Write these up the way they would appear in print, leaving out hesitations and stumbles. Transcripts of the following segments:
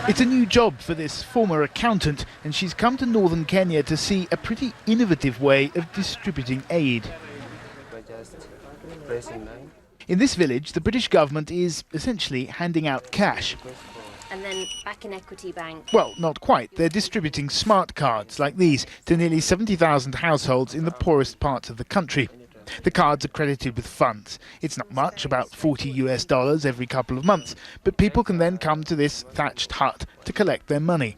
It's a new job for this former accountant, and she's come to northern Kenya to see a pretty innovative way of distributing aid. In this village, the British government is essentially handing out cash. And then back in Equity Bank. Well, not quite. They're distributing smart cards like these to nearly 70,000 households in the poorest parts of the country. The cards are credited with funds. It's not much, about $40 every couple of months, but people can then come to this thatched hut to collect their money.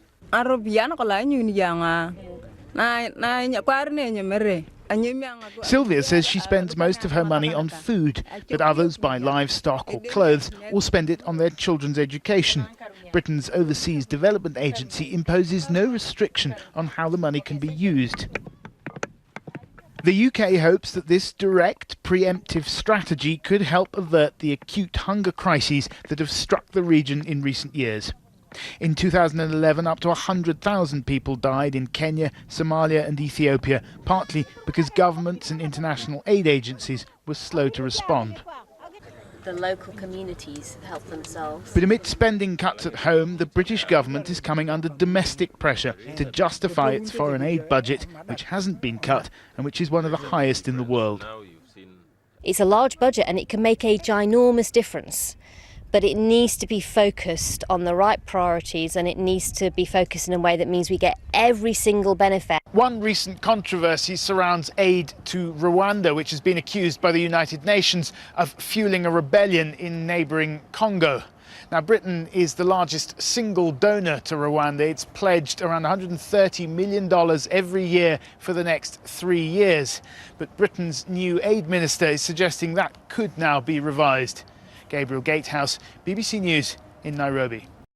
Sylvia says she spends most of her money on food, but others buy livestock or clothes or spend it on their children's education. Britain's Overseas Development Agency imposes no restriction on how the money can be used. The UK hopes that this direct, preemptive strategy could help avert the acute hunger crises that have struck the region in recent years. In 2011, up to 100,000 people died in Kenya, Somalia and Ethiopia, partly because governments and international aid agencies were slow to respond. The local communities help themselves. But amid spending cuts at home, the British government is coming under domestic pressure to justify its foreign aid budget, which hasn't been cut and which is one of the highest in the world. It's a large budget and it can make a ginormous difference, but it needs to be focused on the right priorities and it needs to be focused in a way that means we get every single benefit. One recent controversy surrounds aid to Rwanda, which has been accused by the United Nations of fueling a rebellion in neighbouring Congo. Now, Britain is the largest single donor to Rwanda. It's pledged around $130 million every year for the next 3 years. But Britain's new aid minister is suggesting that could now be revised. Gabriel Gatehouse, BBC News in Nairobi.